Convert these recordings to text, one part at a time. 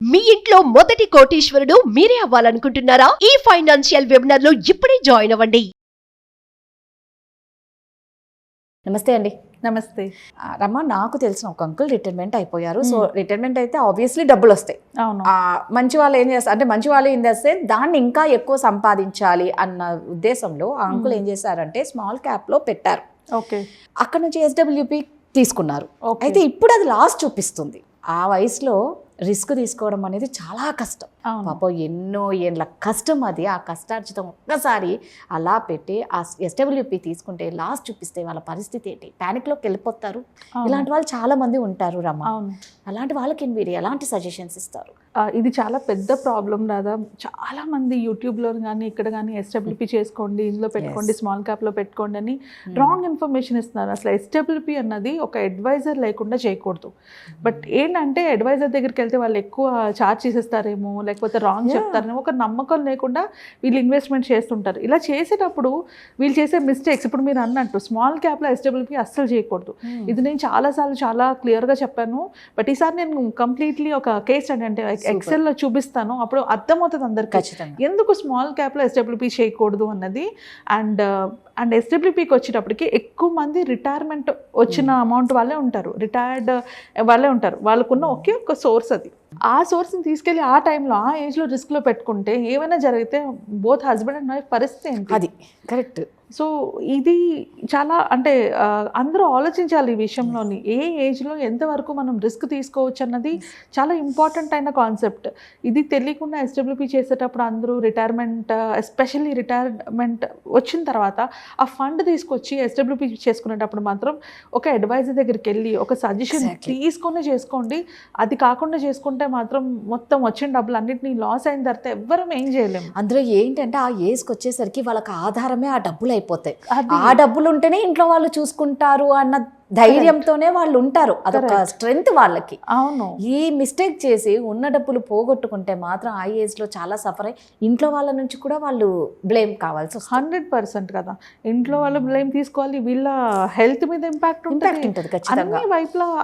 మీ ఇంట్లో మొదటి కోటీశ్వరుడు మీరే అవ్వాలనుకుంటున్నారా? ఈ ఫైనాన్షియల్ వెబినార్ లో ఇప్పుడే జాయిన్ అవ్వండి. నమస్తే అండి. నమస్తే. రమ్మ, నాకు తెలిసిన ఒక అంకుల్ రిటైర్మెంట్ అయిపోయారు. సో రిటైర్మెంట్ అయితే ఆబ్వియస్లీ డబ్బులు వస్తాయి. అవును. మంచి వాళ్ళు ఏం చేస్తారు అంటే, మంచి వాళ్ళు ఏం చేస్తే దాన్ని ఇంకా ఎక్కువ సంపాదించాలి అన్న ఉద్దేశంలో ఆ అంకుల్ ఏం చేశారంటే స్మాల్ క్యాప్ లో పెట్టారు. ఓకే. అక్కడ నుంచి SWP తీసుకున్నారు. Okay. అయితే ఇప్పుడు అది లాస్ చూపిస్తుంది. ఆ వయసులో రిస్క్ తీసుకోవడం అనేది చాలా కష్టం. అవును. పాపం ఎన్నో ఏళ్ళ కష్టం అది. ఆ కష్టార్జితం ఒక్కసారి అలా పెట్టి ఆ SWP తీసుకుంటే లాస్ చూపిస్తే వాళ్ళ పరిస్థితి ఏంటి? ప్యానిక్లోకి వెళ్ళిపోతారు. ఇలాంటి వాళ్ళు చాలా మంది ఉంటారు రమ్మ. అవును. అలాంటి వాళ్ళకి మీరు ఎలాంటి సజెషన్స్ ఇస్తారు? ఇది చాలా పెద్ద ప్రాబ్లం రాదా. చాలా మంది యూట్యూబ్లో కానీ ఇక్కడ కానీ SWP చేసుకోండి, ఇందులో పెట్టుకోండి, స్మాల్ క్యాప్లో పెట్టుకోండి అని రాంగ్ ఇన్ఫర్మేషన్ ఇస్తున్నారు. అసలు SWP అన్నది ఒక అడ్వైజర్ లేకుండా చేయకూడదు. బట్ ఏంటంటే అడ్వైజర్ దగ్గరికి వెళ్తే వాళ్ళు ఎక్కువ ఛార్జ్ చేసేస్తారేమో, లేకపోతే రాంగ్ చెప్తారేమో, ఒక నమ్మకం లేకుండా వీళ్ళు ఇన్వెస్ట్మెంట్ చేస్తుంటారు. ఇలా చేసేటప్పుడు వీళ్ళు చేసే మిస్టేక్స్, ఇప్పుడు మీరు అన్నట్టు స్మాల్ క్యాప్లో SWP అస్సలు చేయకూడదు. ఇది నేను చాలాసార్లు చాలా క్లియర్గా చెప్పాను. బట్ ఈసారి నేను కంప్లీట్లీ ఒక కేస్ స్టడీ అంటే ఎక్సెల్లో చూపిస్తాను. అప్పుడు అర్థమవుతుంది అందరికీ ఎందుకు స్మాల్ క్యాప్లో SWP చేయకూడదు అన్నది. అండ్ SWPకి వచ్చేటప్పటికి ఎక్కువ మంది రిటైర్మెంట్ వచ్చిన అమౌంట్ వాళ్ళే ఉంటారు, రిటైర్డ్ వాళ్ళే ఉంటారు. వాళ్ళకున్న ఒకే ఒక్క సోర్స్ అది. ఆ సోర్స్ని తీసుకెళ్ళి ఆ టైంలో ఆ ఏజ్లో రిస్క్లో పెట్టుకుంటే ఏమైనా జరిగితే బోత్ హస్బెండ్ అండ్ వైఫ్ పరిస్థితి ఏంటి? అది కరెక్ట్. సో ఇది చాలా అంటే అందరూ ఆలోచించాలి ఈ విషయంలోని. ఏ ఏజ్లో ఎంతవరకు మనం రిస్క్ తీసుకోవచ్చు అన్నది చాలా ఇంపార్టెంట్ అయిన కాన్సెప్ట్. ఇది తెలియకుండా SWP చేసేటప్పుడు అందరూ రిటైర్మెంట్, ఎస్పెషల్లీ రిటైర్మెంట్ వచ్చిన తర్వాత ఆ ఫండ్ తీసుకొచ్చి SWP చేసుకునేటప్పుడు మాత్రం ఒక అడ్వైజర్ దగ్గరికి వెళ్ళి ఒక సజెషన్ తీసుకొని చేసుకోండి. అది కాకుండా చేసుకుంటే మాత్రం మొత్తం వచ్చిన డబ్బులు అన్నింటినీ లాస్ అయిన తర్వాత ఎవ్వరం ఏం చేయలేము. అందులో ఏంటంటే ఆ ఏజ్కి వచ్చేసరికి వాళ్ళకి ఆధారమే ఆ డబ్బులు అయిపోతాయి. ఆ డబ్బులు ఉంటేనే ఇంట్లో వాళ్ళు చూసుకుంటారు అన్న ధైర్యంతోనే వాళ్ళు ఉంటారు. అదొక స్ట్రెంగ్త్ వాళ్ళకి. అవును. ఈ మిస్టేక్ చేసి ఉన్న డబ్బులు పోగొట్టుకుంటే మాత్రం ఆ ఏజ్లో చాలా సఫర్ అయ్యి ఇంట్లో వాళ్ళ నుంచి కూడా వాళ్ళు బ్లేమ్ కావాల్సి వస్తుంది. 100% కదా. ఇంట్లో వాళ్ళు బ్లేమ్ తీసుకోవాలి, వీళ్ళ హెల్త్ మీద ఇంపాక్ట్ ఉంటుంది ఖచ్చితంగా.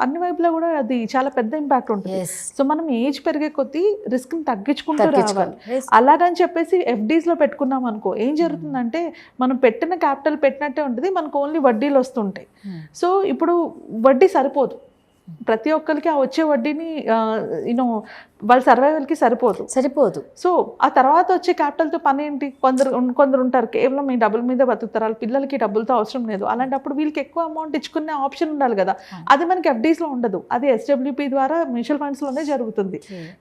అన్ని వైపులా కూడా అది చాలా పెద్ద ఇంపాక్ట్ ఉంటుంది. సో మనం ఏజ్ పెరిగే కొద్దీ రిస్క్ ని తగ్గించుకుంటూ రావాలి. అలాగని చెప్పేసి FDs లో పెట్టుకున్నాం అనుకో, ఏం జరుగుతుందంటే మనం పెట్టిన క్యాపిటల్ పెట్టినట్టే ఉంటుంది, మనకు ఓన్లీ వడ్డీలు వస్తుంటాయి. సో ఇప్పుడు వడ్డీ సరిపోదు ప్రతి ఒక్కరికి. ఆ వచ్చే వడ్డీని వాళ్ళ సర్వైవల్కి సరిపోదు. సో ఆ తర్వాత వచ్చే క్యాపిటల్తో పని ఏంటి? కొందరు ఉంటారు కేవలం ఈ డబ్బుల మీద బతుకుతారు, వాళ్ళ పిల్లలకి డబ్బులతో అవసరం లేదు. అలాంటప్పుడు వీళ్ళకి ఎక్కువ అమౌంట్ ఇచ్చుకునే ఆప్షన్ ఉండాలి కదా. అది మనకి FDsలో ఉండదు, అది SWP ద్వారా మ్యూచువల్ ఫండ్స్లోనే జరుగుతుంది.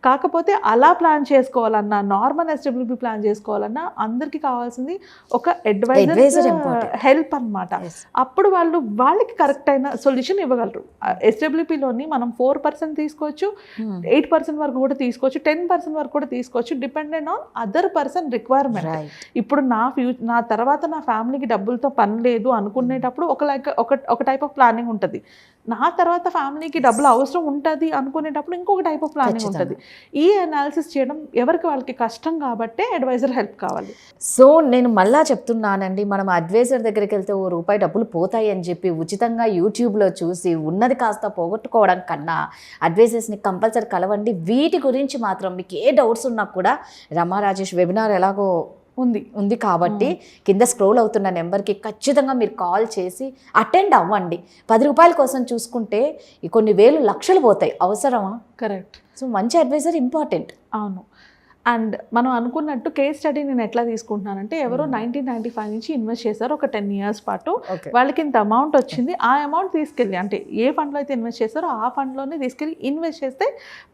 కాకపోతే అలా ప్లాన్ చేసుకోవాలన్నా, నార్మల్ SWP ప్లాన్ చేసుకోవాలన్నా అందరికీ కావాల్సింది ఒక అడ్వైజర్ హెల్ప్ అన్నమాట. అప్పుడు వాళ్ళకి కరెక్ట్ అయిన సొల్యూషన్ ఇవ్వగలరు. SWPలోని మనం 4% తీసుకోవచ్చు, 8% వరకు కూడా తీసుకోవచ్చు, 10% వరకు కూడా తీసుకోవచ్చు, dependent on other person requirement. ఇప్పుడు నా తర్వాత నా ఫ్యామిలీకి డబ్బులతో పని లేదు అనుకునేటప్పుడు ఒక టైప్ ఆఫ్ ప్లానింగ్ ఉంటుంది. నా తర్వాత ఫ్యామిలీకి డబ్బులు అవసరం ఉంటుంది అనుకునేటప్పుడు ఇంకొక టైప్ ఆఫ్ ప్లానింగ్ ఉంటుంది. ఈ అనాలిసిస్ చేయడం ఎవరికి వాళ్ళకి కష్టం కాబట్టి అడ్వైజర్ హెల్ప్ కావాలి. సో నేను మళ్ళా చెప్తున్నానండి, మనం అడ్వైజర్ దగ్గరికి వెళ్తే ₹1 డబ్బులు పోతాయి అని చెప్పి ఉచితంగా యూట్యూబ్లో చూసి ఉన్నది కాస్త పోగొట్టుకోవడం కన్నా అడ్వైజర్స్ని కంపల్సరీ కలవండి. వీటి గురించి మాత్రం మీకు ఏ డౌట్స్ ఉన్నా కూడా రమా రాజేష్ వెబినార్ ఎలాగో ఉంది కాబట్టి కింద స్క్రోల్ అవుతున్న నెంబర్కి ఖచ్చితంగా మీరు కాల్ చేసి అటెండ్ అవ్వండి. ₹10 కోసం చూసుకుంటే కొన్ని వేలు లక్షలు పోతాయి. అవసరమా? కరెక్ట్. సో మంచి అడ్వైజర్ ఇంపార్టెంట్. అవును. అండ్ మనం అనుకున్నట్టు కేస్ స్టడీ నేను ఎట్లా తీసుకుంటున్నానంటే, ఎవరో 1995 నుంచి ఇన్వెస్ట్ చేశారు ఒక 10 years పాటు. వాళ్ళకి ఇంత అమౌంట్ వచ్చింది. ఆ అమౌంట్ తీసుకెళ్ళి అంటే ఏ ఫండ్లో అయితే ఇన్వెస్ట్ చేస్తారో ఆ ఫండ్లోనే తీసుకెళ్ళి ఇన్వెస్ట్ చేస్తే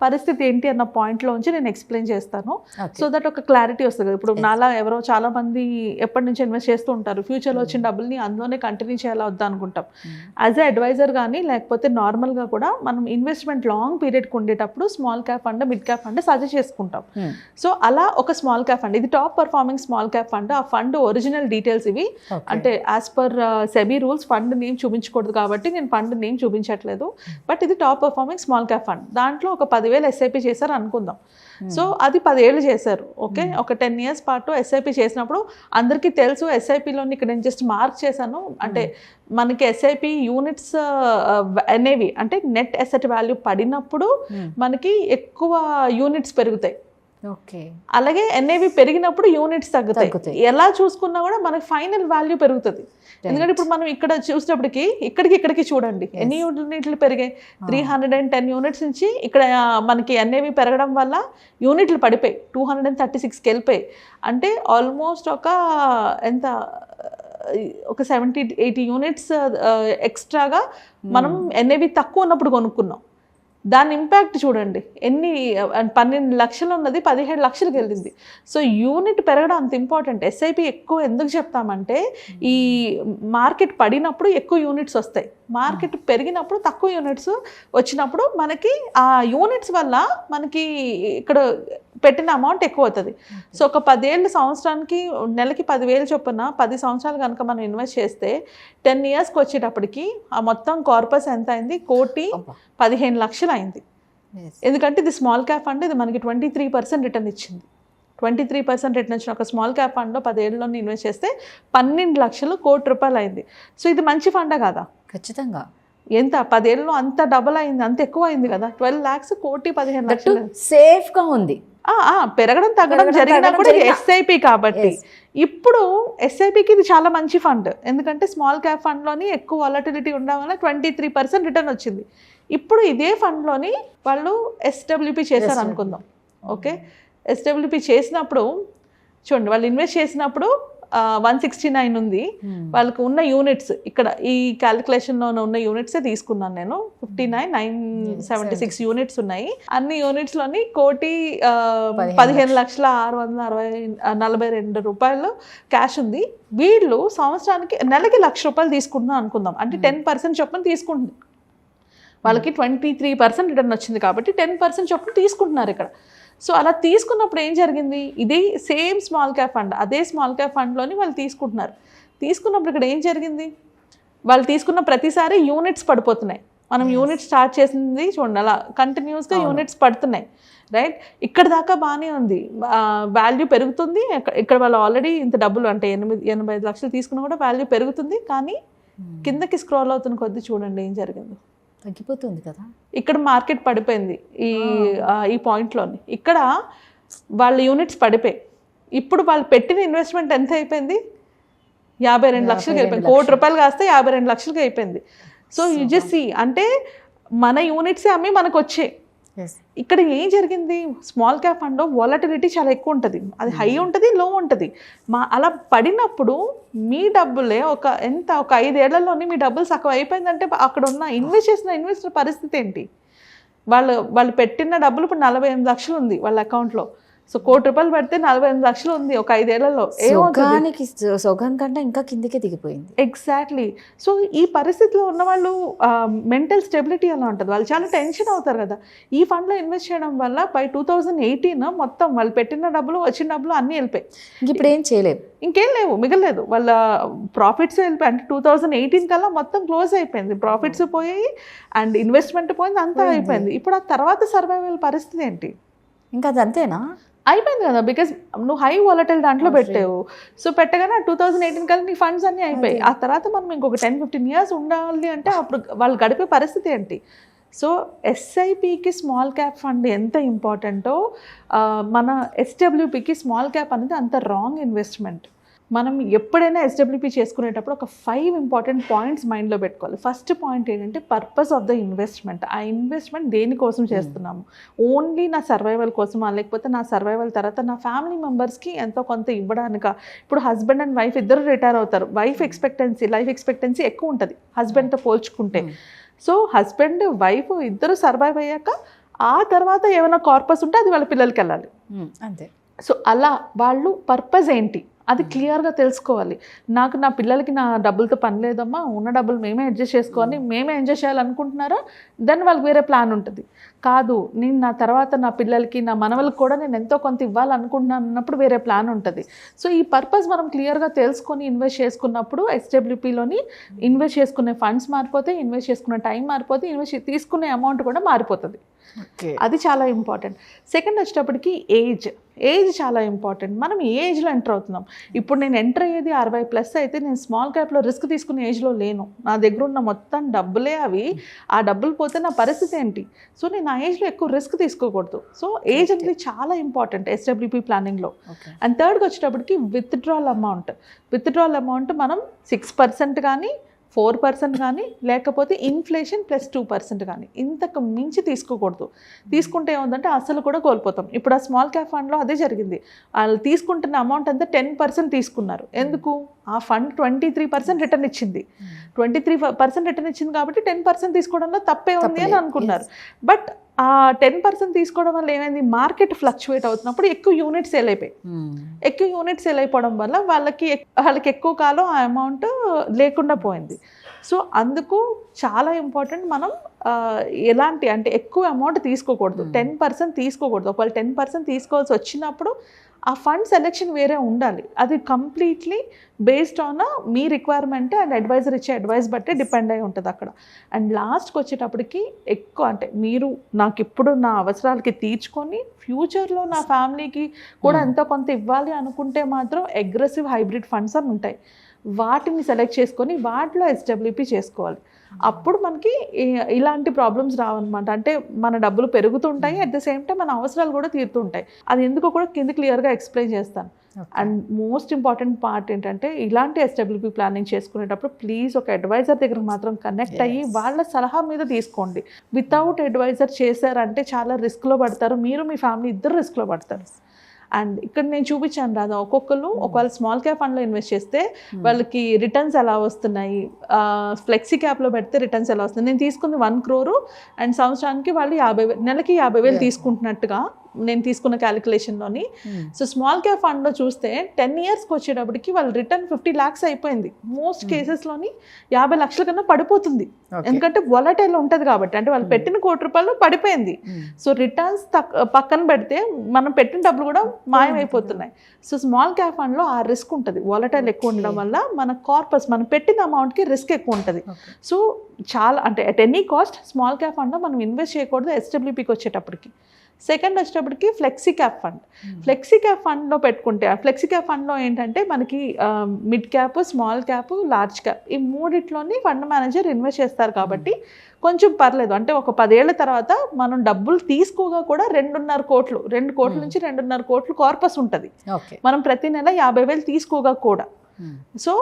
పరిస్థితి ఏంటి అన్న పాయింట్లో నుంచి నేను ఎక్స్ప్లెయిన్ చేస్తాను. సో దట్ ఒక క్లారిటీ వస్తుంది. ఇప్పుడు నాలా ఎవరో చాలా మంది ఎప్పటి నుంచి ఇన్వెస్ట్ చేస్తూ ఉంటారు, ఫ్యూచర్లో వచ్చిన డబ్బుల్ని అందులోనే కంటిన్యూ చేయాలా వద్దా అనుకుంటాం. యాజ్ ఎ అడ్వైజర్ కానీ లేకపోతే నార్మల్గా కూడా మనం ఇన్వెస్ట్మెంట్ లాంగ్ పీరియడ్కి ఉండేటప్పుడు small cap fund, mid cap fund suggest చేసుకుంటాం. సో అలా ఒక స్మాల్ క్యాప్ ఫండ్, ఇది top performing small cap fund. ఆ ఫండ్ ఒరిజినల్ డీటెయిల్స్ ఇవి, అంటే as per SEBI rules fund name చూపించకూడదు కాబట్టి నేను ఫండ్ నేమ్ చూపించట్లేదు. బట్ ఇది top performing small cap fund. దాంట్లో ఒక 10,000 ఎస్ఐపి చేశారు అనుకుందాం. సో అది 10 ఏళ్ళు చేశారు. ఓకే, ఒక 10 years పాటు ఎస్ఐపి చేసినప్పుడు అందరికీ తెలుసు, ఎస్ఐపిలోని ఇక్కడ నేను జస్ట్ మార్క్ చేశాను, అంటే మనకి ఎస్ఐపి యూనిట్స్ అనేవి అంటే నెట్ అసెట్ వాల్యూ పడినప్పుడు మనకి ఎక్కువ యూనిట్స్ పెరుగుతాయి. ఓకే, అలాగే ఎన్ఏవి పెరిగినప్పుడు యూనిట్స్ తగ్గుతాయి. ఎలా చూసుకున్నా కూడా మనకి ఫైనల్ వాల్యూ పెరుగుతుంది. ఎందుకంటే ఇప్పుడు మనం ఇక్కడ చూసినప్పటికి ఇక్కడికి చూడండి ఎన్ని యూనిట్లు పెరిగాయి. 310 యూనిట్స్ నుంచి ఇక్కడ మనకి ఎన్ఏవి పెరగడం వల్ల యూనిట్లు పడిపోయి 236కి వెళ్ళిపోయి, అంటే ఆల్మోస్ట్ ఎంత ఒక 70-80 యూనిట్స్ ఎక్స్ట్రాగా మనం ఎన్ఏవి తక్కువ ఉన్నప్పుడు కొనుక్కున్నాం. దాని ఇంపాక్ట్ చూడండి, 12 లక్షలు ఉన్నది 17 లక్షలకు వెళ్ళింది. సో యూనిట్ పెరగడం అంత ఇంపార్టెంట్. ఎస్ఐపి ఎక్కువ ఎందుకు చెప్తామంటే ఈ మార్కెట్ పడినప్పుడు ఎక్కువ యూనిట్స్ వస్తాయి, మార్కెట్ పెరిగినప్పుడు తక్కువ యూనిట్స్ వచ్చినప్పుడు మనకి ఆ యూనిట్స్ వల్ల మనకి ఇక్కడ పెట్టిన అమౌంట్ ఎక్కువ అవుతుంది. సో ఒక 10 ఏళ్ళు సంవత్సరానికి నెలకి 10,000 చొప్పున 10 సంవత్సరాలు కనుక మనం ఇన్వెస్ట్ చేస్తే 10 yearsకి వచ్చేటప్పటికి ఆ మొత్తం కార్పస్ ఎంత అయింది, 1,15,00,000 అయింది. ఎందుకంటే ఇది స్మాల్ క్యాప్ ఫండ్, ఇది మనకి 23% రిటర్న్ ఇచ్చింది. 23% రిటర్న్ వచ్చిన ఒక స్మాల్ క్యాప్ ఫండ్లో 10 ఏళ్ళలో ఇన్వెస్ట్ చేస్తే 12 లక్షలు, 1 కోటి రూపాయలు అయింది. సో ఇది మంచి ఫండా కాదా? ఖచ్చితంగా. ఎంత 10 ఏళ్ళలో అంత డబల్ అయింది, అంత ఎక్కువ అయింది కదా. 12 lakhs, 1,15,00,000 సేఫ్గా ఉంది. పెరగడం తగ్గడం జరిగినప్పుడు ఇది ఎస్ఐపి కాబట్టి. ఇప్పుడు ఎస్ఐపికి ఇది చాలా మంచి ఫండ్, ఎందుకంటే స్మాల్ క్యాప్ ఫండ్లోని ఎక్కువ వాలటిలిటీ ఉండడం వల్ల 23% రిటర్న్ వచ్చింది. ఇప్పుడు ఇదే ఫండ్లోని వాళ్ళు ఎస్డబ్ల్యూపి చేశారు అనుకుందాం. ఓకే, ఎస్డబ్ల్యూపి చేసినప్పుడు చూడండి, వాళ్ళు ఇన్వెస్ట్ చేసినప్పుడు 169 ఉంది. వాళ్ళకు ఉన్న యూనిట్స్ ఇక్కడ ఈ క్యాలిక్యులేషన్లో ఉన్న యూనిట్సే తీసుకున్నాను నేను. 59,976 యూనిట్స్ ఉన్నాయి. అన్ని యూనిట్స్లోని 1,15,642 రూపాయలు క్యాష్ ఉంది. వీళ్ళు సంవత్సరానికి నెలకి ₹1,00,000 తీసుకుంటున్నాం అనుకుందాం, అంటే 10% చొప్పున తీసుకుంటుంది. వాళ్ళకి 23% రిటర్న్ వచ్చింది కాబట్టి 10% చొప్పున తీసుకుంటున్నారు ఇక్కడ. సో అలా తీసుకున్నప్పుడు ఏం జరిగింది, ఇది సేమ్ స్మాల్ క్యాప్ ఫండ్, అదే స్మాల్ క్యాప్ ఫండ్లోని వాళ్ళు తీసుకుంటున్నారు. తీసుకున్నప్పుడు ఇక్కడ ఏం జరిగింది, వాళ్ళు తీసుకున్న ప్రతిసారి యూనిట్స్ పడిపోతున్నాయి. మనం యూనిట్స్ స్టార్ట్ చేసింది చూడండి, అలా కంటిన్యూస్గా యూనిట్స్ పడుతున్నాయి. రైట్, ఇక్కడ దాకా బాగానే ఉంది, వాల్యూ పెరుగుతుంది. ఇక్కడ వాళ్ళు ఆల్రెడీ ఇంత డబ్బులు అంటే 85 లక్షలు తీసుకున్నా కూడా వాల్యూ పెరుగుతుంది. కానీ కిందకి స్క్రోల్ అవుతున్న కొద్దీ చూడండి ఏం జరిగింది, తగ్గిపోతుంది కదా. ఇక్కడ మార్కెట్ పడిపోయింది ఈ పాయింట్లోని. ఇక్కడ వాళ్ళ యూనిట్స్ పడిపోయి ఇప్పుడు వాళ్ళు పెట్టిన ఇన్వెస్ట్మెంట్ ఎంత అయిపోయింది, 52 లక్షలకి అయిపోయింది. 1 కోటి రూపాయలు కాస్తే 52 లక్షలకి అయిపోయింది. సో యూ జస్ట్ సీ, అంటే మన యూనిట్సే అమ్మి మనకు వచ్చాయి. ఇక్కడ ఏం జరిగింది, స్మాల్ క్యాప్ ఫండ్ వాలటిలిటీ చాలా ఎక్కువ ఉంటుంది, అది హై ఉంటుంది, లో ఉంటుంది. అలా పడినప్పుడు మీ డబ్బులే ఒక 5 ఏళ్లలోని మీ డబ్బులు సగం అయిపోయిందంటే అక్కడ ఉన్న ఇన్వెస్ట్ చేసిన ఇన్వెస్టర్ పరిస్థితి ఏంటి? వాళ్ళు పెట్టిన డబ్బులు ఇప్పుడు 48 లక్షలు ఉంది వాళ్ళ అకౌంట్లో. సో 1 కోటి రూపాయలు పెడితే 48 లక్షలు ఉంది ఒక 5 ఏళ్లలో. సొగం కంటే ఇంకా కిందకే దిగిపోయింది. ఎగ్జాక్ట్లీ. సో ఈ పరిస్థితిలో ఉన్న వాళ్ళు మెంటల్ స్టెబిలిటీ అలా ఉంటుంది, వాళ్ళు చాలా టెన్షన్ అవుతారు కదా. ఈ ఫండ్లో ఇన్వెస్ట్ చేయడం వల్ల బై 2018 మొత్తం వాళ్ళు పెట్టిన డబ్బులు వచ్చిన డబ్బులు అన్నీ వెళ్ళిపోయి. ఇప్పుడు ఏం చేయలేవు, ఇంకేం లేవు, మిగలేదు. వాళ్ళ ప్రాఫిట్స్ వెళ్ళిపోయి, అంటే 2018 కల్లా మొత్తం క్లోజ్ అయిపోయింది. ప్రాఫిట్స్ పోయాయి అండ్ ఇన్వెస్ట్మెంట్ పోయింది, అంతా అయిపోయింది. ఇప్పుడు ఆ తర్వాత సర్వైవల్ పరిస్థితి ఏంటి? ఇంకా అది అంతేనా? అయిపోయింది కదా, బికాజ్ నువ్వు హై వాలటైల్ దాంట్లో పెట్టావు. సో పెట్టగానే 2018 కల్లా నీ ఫండ్స్ అన్నీ అయిపోయాయి. ఆ తర్వాత మనం ఇంకొక 10-15 years ఉండాలి అంటే అప్పుడు వాళ్ళు గడిపే పరిస్థితి ఏంటి? సో ఎస్ఐపికి స్మాల్ క్యాప్ ఫండ్ ఎంత ఇంపార్టెంటో మన ఎస్డబ్ల్యూపికి స్మాల్ క్యాప్ అనేది అంత రాంగ్ ఇన్వెస్ట్మెంట్. మనం ఎప్పుడైనా ఎస్డబ్ల్యూపీ చేసుకునేటప్పుడు ఒక 5 ఇంపార్టెంట్ పాయింట్స్ మైండ్లో పెట్టుకోవాలి. ఫస్ట్ పాయింట్ ఏంటంటే పర్పస్ ఆఫ్ ద ఇన్వెస్ట్మెంట్. ఆ ఇన్వెస్ట్మెంట్ దేనికోసం చేస్తున్నాము? ఓన్లీ నా సర్వైవల్ కోసమా, లేకపోతే నా సర్వైవల్ తర్వాత నా ఫ్యామిలీ మెంబర్స్కి ఎంతో కొంత ఇవ్వడానికా? ఇప్పుడు హస్బెండ్ అండ్ వైఫ్ ఇద్దరు రిటైర్ అవుతారు, లైఫ్ ఎక్స్పెక్టెన్సీ ఎక్కువ ఉంటుంది హస్బెండ్తో పోల్చుకుంటే. సో హస్బెండ్ వైఫ్ ఇద్దరు సర్వైవ్ అయ్యాక ఆ తర్వాత ఏమైనా కార్పస్ ఉంటే అది వాళ్ళ పిల్లలకి వెళ్ళాలి, అంతే. సో అలా వాళ్ళు పర్పస్ ఏంటి అది క్లియర్గా తెలుసుకోవాలి. నాకు నా పిల్లలకి నా డబ్బులతో పని లేదమ్మా, ఉన్న డబ్బులు మేమే అడ్జస్ట్ చేసుకోవాలి, మేమే ఎంజాయ్ చేయాలనుకుంటున్నారా, దెన్ వాళ్ళకి వేరే ప్లాన్ ఉంటుంది. కాదు, నేను నా తర్వాత నా పిల్లలకి నా మనవలకు కూడా నేను ఎంతో కొంత ఇవ్వాలనుకుంటున్నాను అన్నప్పుడు వేరే ప్లాన్ ఉంటుంది. సో ఈ పర్పస్ మనం క్లియర్గా తెలుసుకొని ఇన్వెస్ట్ చేసుకున్నప్పుడు ఎస్డబ్ల్యూపీలోని ఇన్వెస్ట్ చేసుకునే ఫండ్స్ మారిపోతాయి, ఇన్వెస్ట్ చేసుకునే టైం మారిపోతే, ఇన్వెస్ట్ తీసుకునే అమౌంట్ కూడా మారిపోతుంది. అది చాలా ఇంపార్టెంట్. సెకండ్ వచ్చేటప్పటికి ఏజ్ చాలా ఇంపార్టెంట్. మనం ఏ ఏజ్లో ఎంటర్ అవుతున్నాం. ఇప్పుడు నేను ఎంటర్ అయ్యేది 60+ అయితే నేను స్మాల్ క్యాప్లో రిస్క్ తీసుకునే ఏజ్లో లేను. నా దగ్గర ఉన్న మొత్తం డబ్బులే అవి, ఆ డబ్బులు పోతే నా పరిస్థితి ఏంటి? సో నేను ఆ ఏజ్లో ఎక్కువ రిస్క్ తీసుకోకూడదు. సో ఏజ్ అనేది చాలా ఇంపార్టెంట్ ఎస్డబ్ల్యూపీ ప్లానింగ్లో. అండ్ థర్డ్కి వచ్చేటప్పటికి విత్డ్రాల్ అమౌంట్ మనం 6% కానీ 4% కానీ లేకపోతే ఇన్ఫ్లేషన్ +2% కానీ ఇంతకు మించి తీసుకోకూడదు. తీసుకుంటే ఏముందంటే అసలు కూడా కోల్పోతాం. ఇప్పుడు ఆ స్మాల్ క్యాప్ ఫండ్లో అదే జరిగింది. వాళ్ళు తీసుకుంటున్న అమౌంట్ అంతా 10% తీసుకున్నారు. ఎందుకు? ఆ ఫండ్ 23% రిటర్న్ ఇచ్చింది. 23% రిటర్న్ ఇచ్చింది కాబట్టి 10% తీసుకోవడంలో తప్పే ఉంది అని అనుకున్నారు. బట్ ఆ 10% తీసుకోవడం వల్ల ఏమైంది? మార్కెట్ ఫ్లక్చువేట్ అవుతున్నప్పుడు ఎక్కువ యూనిట్స్ సేల్ అయిపోయి, ఎక్కువ యూనిట్స్ సేల్ అయిపోవడం వల్ల వాళ్ళకి ఎక్కువ కాలం ఆ అమౌంట్ లేకుండా పోయింది. సో అందుకు చాలా ఇంపార్టెంట్ మనం ఎలాంటి అంటే ఎక్కువ అమౌంట్ తీసుకోకూడదు, 10% తీసుకోకూడదు. ఒకవేళ 10% తీసుకోవాల్సి వచ్చినప్పుడు ఆ ఫండ్ సెలెక్షన్ వేరే ఉండాలి. అది కంప్లీట్లీ బేస్డ్ ఆన్ మీ రిక్వైర్మెంట్ అండ్ అడ్వైజర్ ఇచ్చే అడ్వైస్ బట్టే డిపెండ్ అయి ఉంటుంది అక్కడ. అండ్ లాస్ట్కి వచ్చేటప్పటికి ఎక్కువ అంటే మీరు నాకు ఇప్పుడు నా అవసరాలకి తీర్చుకొని ఫ్యూచర్లో నా ఫ్యామిలీకి కూడా ఎంతో కొంత ఇవ్వాలి అనుకుంటే మాత్రం అగ్రెసివ్ హైబ్రిడ్ ఫండ్స్ అని ఉంటాయి. వాటిని సెలెక్ట్ చేసుకొని వాటిలో ఎస్డబ్ల్యూపీ చేసుకోవాలి. అప్పుడు మనకి ఇలాంటి ప్రాబ్లమ్స్ రావన్నమాట. అంటే మన డబ్బులు పెరుగుతుంటాయి, అట్ ద సేమ్ టైం మన అవసరాలు కూడా తీరుతుంటాయి. అది ఎందుకో కూడా కింద క్లియర్గా ఎక్స్ప్లెయిన్ చేస్తాను. అండ్ మోస్ట్ ఇంపార్టెంట్ పార్ట్ ఏంటంటే ఇలాంటి ఎస్డబ్ల్యూపీ ప్లానింగ్ చేసుకునేటప్పుడు ప్లీజ్ ఒక అడ్వైజర్ దగ్గర మాత్రం కనెక్ట్ అయ్యి వాళ్ళ సలహా మీద తీసుకోండి. వితౌట్ అడ్వైజర్ చేశారంటే చాలా రిస్క్లో పడతారు, మీరు మీ ఫ్యామిలీ ఇద్దరు రిస్క్లో పడతారు. అండ్ ఇక్కడ నేను చూపించాను రాదా, ఒక్కొక్కరు ఒకవేళ స్మాల్ క్యాప్ ఫండ్లో ఇన్వెస్ట్ చేస్తే వాళ్ళకి రిటర్న్స్ ఎలా వస్తున్నాయి, ఫ్లెక్సీ క్యాప్లో పెడితే రిటర్న్స్ ఎలా వస్తుంది. నేను తీసుకుంది 1 crore అండ్ సంవత్సరానికి వాళ్ళు 50,000 నెలకి 50,000 తీసుకుంటున్నట్టుగా నేను తీసుకున్న క్యాలిక్యులేషన్లోని. సో స్మాల్ క్యాప్ ఫండ్లో చూస్తే 10 yearsకి వచ్చేటప్పటికి వాళ్ళ రిటర్న్ 50 lakhs అయిపోయింది. మోస్ట్ కేసెస్లోని 50 lakhs కన్నా పడిపోతుంది. ఎందుకంటే వొలటైల్ ఉంటుంది కాబట్టి, అంటే వాళ్ళు పెట్టిన ₹1,00,00,000 పడిపోయింది. సో రిటర్న్స్ పక్కన పెడితే మనం పెట్టిన డబ్బులు కూడా మాయమైపోతున్నాయి. సో స్మాల్ క్యాప్ ఫండ్లో ఆ రిస్క్ ఉంటుంది. వొలటైల్ ఎక్కువ ఉండడం వల్ల మన కార్పస్ మనం పెట్టిన అమౌంట్కి రిస్క్ ఎక్కువ ఉంటుంది. సో చాలా అంటే at any cost small cap ఫండ్లో మనం ఇన్వెస్ట్ చేయకూడదు ఎస్డబ్ల్యూపీకి వచ్చేటప్పటికి. సెకండ్ వచ్చేటప్పటికి ఫ్లెక్సీ క్యాప్ ఫండ్లో పెట్టుకుంటే, ఫ్లెక్సీ క్యాప్ ఫండ్లో ఏంటంటే మనకి mid cap, small cap, large cap ఈ మూడిట్లోని ఫండ్ మేనేజర్ ఇన్వెస్ట్ చేస్తారు కాబట్టి కొంచెం పర్లేదు. అంటే ఒక 10 ఏళ్ల తర్వాత మనం డబ్బులు తీసుకోగా కూడా 2.5 కోట్లు, 2 కోట్ల నుంచి 2.5 కోట్లు కార్పస్ ఉంటుంది. మనం ప్రతి నెల 50,000 తీసుకోగా కూడా. సో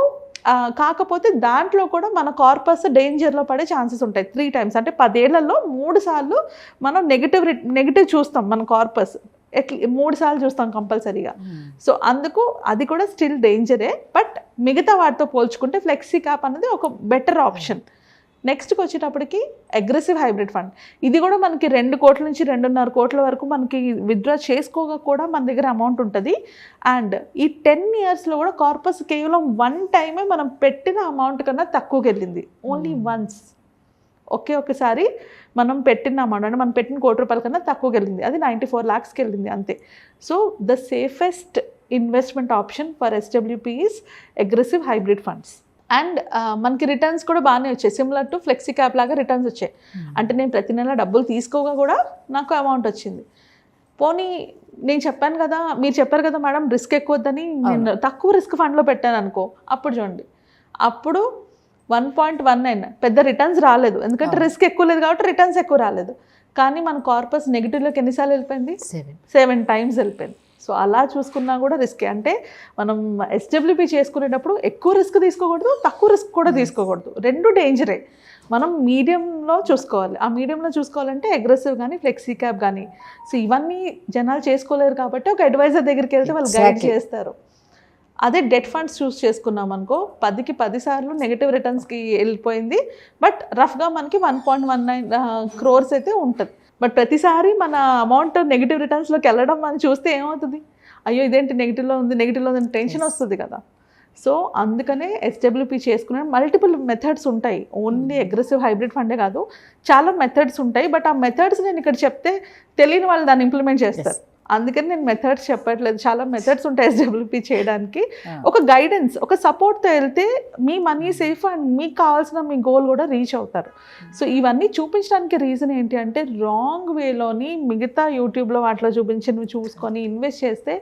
కాకపోతే దాంట్లో కూడా మన కార్పస్ డేంజర్లో పడే ఛాన్సెస్ ఉంటాయి 3 times. అంటే 10 ఏళ్లలో 3 సార్లు మనం నెగిటివ్ చూస్తాం. మన కార్పస్ 3 సార్లు చూస్తాం కంపల్సరీగా. సో అందుకు అది కూడా స్టిల్ డేంజరే. బట్ మిగతా వాటితో పోల్చుకుంటే ఫ్లెక్సీ క్యాప్ అనేది ఒక బెటర్ ఆప్షన్. నెక్స్ట్కి వచ్చేటప్పటికి అగ్రెసివ్ హైబ్రిడ్ ఫండ్. ఇది కూడా మనకి 2 కోట్ల నుంచి 2.5 కోట్ల వరకు మనకి విత్డ్రా చేసుకోగా కూడా మన దగ్గర అమౌంట్ ఉంటుంది. అండ్ ఈ 10 yearsలో కూడా కార్పస్ కేవలం 1 time మనం పెట్టిన అమౌంట్ కన్నా తక్కువకి వెళ్ళింది. ఓన్లీ వన్స్, ఒకసారి మనం పెట్టిన అమౌంట్ అంటే మనం పెట్టిన ₹1,00,00,000 కన్నా తక్కువకి వెళ్ళింది. అది 94 lakhsకి వెళ్ళింది అంతే. So the safest investment option for SWP is aggressive hybrid funds. And మనకి రిటర్న్స్ కూడా బాగానే వచ్చాయి. సిమిలర్ టు ఫ్లెక్సీ క్యాప్ లాగా రిటర్న్స్ వచ్చాయి. అంటే నేను ప్రతి నెల డబ్బులు తీసుకోగా కూడా నాకు అమౌంట్ వచ్చింది. పోనీ నేను చెప్పాను కదా, మీరు చెప్పారు కదా మేడం రిస్క్ ఎక్కువ వద్దని, నేను తక్కువ రిస్క్ ఫండ్లో పెట్టాను అనుకో, అప్పుడు చూడండి, అప్పుడు 1.19 పెద్ద రిటర్న్స్ రాలేదు. ఎందుకంటే రిస్క్ ఎక్కువ లేదు కాబట్టి రిటర్న్స్ ఎక్కువ రాలేదు. కానీ మన కార్పస్ నెగిటివ్లోకి ఎన్నిసార్లు వెళ్ళిపోయింది? 7 times వెళ్ళిపోయింది. సో అలా చూసుకున్నా కూడా రిస్కే. అంటే మనం ఎస్డబ్ల్యూపీ చేసుకునేటప్పుడు ఎక్కువ రిస్క్ తీసుకోకూడదు, తక్కువ రిస్క్ కూడా తీసుకోకూడదు. 2 డేంజరే. మనం మీడియంలో చూసుకోవాలి. ఆ మీడియంలో చూసుకోవాలంటే అగ్రెసివ్ కానీ ఫ్లెక్సీ క్యాప్ కానీ. సో ఇవన్నీ జనాలు చేసుకోలేరు కాబట్టి ఒక అడ్వైజర్ దగ్గరికి వెళ్తే వాళ్ళు గైడ్ చేస్తారు. అదే డెట్ ఫండ్స్ చూస్ చేసుకున్నాం అనుకో, 10కి 10 సార్లు నెగిటివ్ రిటర్న్స్కి వెళ్ళిపోయింది. బట్ రఫ్గా మనకి 1.19 crores అయితే ఉంటుంది. బట్ ప్రతిసారి మన అమౌంట్ నెగిటివ్ రిటర్న్స్లోకి వెళ్ళడం మనం చూస్తే ఏమవుతుంది? అయ్యో ఇదేంటి నెగిటివ్లో ఉంది టెన్షన్ వస్తుంది కదా. సో అందుకనే SWP చేసుకునే మల్టిపుల్ మెథడ్స్ ఉంటాయి. ఓన్లీ అగ్రెసివ్ హైబ్రిడ్ ఫండే కాదు, చాలా మెథడ్స్ ఉంటాయి. బట్ ఆ మెథడ్స్ నేను ఇక్కడ చెప్తే తెలియని వాళ్ళు దాన్ని ఇంప్లిమెంట్ చేస్తారు. అందుకని నేను మెథడ్స్ చెప్పట్లేదు, చాలా మెథడ్స్ ఉంటాయి SWP చేయడానికి. ఒక గైడెన్స్, ఒక సపోర్ట్తో వెళ్తే మీ మనీ సేఫ్ అండ్ మీకు కావాల్సిన మీ గోల్ కూడా రీచ్ అవుతారు. సో ఇవన్నీ చూపించడానికి రీజన్ ఏంటి అంటే, రాంగ్ వేలోని మిగతా యూట్యూబ్లో వాటిలో చూపించినవి చూసుకొని ఇన్వెస్ట్ చేస్తే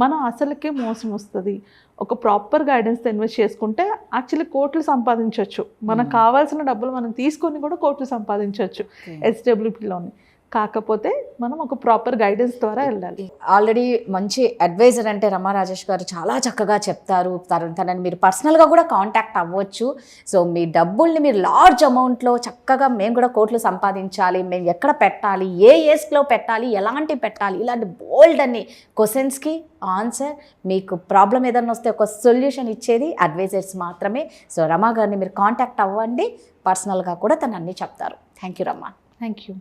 మనం అసలుకే మోసం వస్తుంది. ఒక ప్రాపర్ గైడెన్స్తో ఇన్వెస్ట్ చేసుకుంటే యాక్చువల్లీ కోట్లు సంపాదించవచ్చు. మనకు కావాల్సిన డబ్బులు మనం తీసుకొని కూడా కోట్లు సంపాదించవచ్చు SWPలోని. కాకపోతే మనం ఒక ప్రాపర్ గైడెన్స్ ద్వారా వెళ్ళాలి. ఆల్రెడీ మంచి అడ్వైజర్ అంటే రమా రాజేష్ గారు చాలా చక్కగా చెప్తారు. తనని మీరు పర్సనల్గా కూడా కాంటాక్ట్ అవ్వచ్చు. సో మీ డబ్బుల్ని మీరు లార్జ్ అమౌంట్లో చక్కగా మేము కూడా కోట్లు సంపాదించాలి, మేము ఎక్కడ పెట్టాలి, ఏ ఏజ్లో పెట్టాలి, ఎలాంటి పెట్టాలి, ఇలాంటి బోల్డ్ అన్ని క్వశ్చన్స్కి ఆన్సర్, మీకు ప్రాబ్లం ఏదైనా వస్తే ఒక సొల్యూషన్ ఇచ్చేది అడ్వైజర్స్ మాత్రమే. సో రమా గారిని మీరు కాంటాక్ట్ అవ్వండి, పర్సనల్గా కూడా తను అన్నీ చెప్తారు. Thank you Rama. Thank you.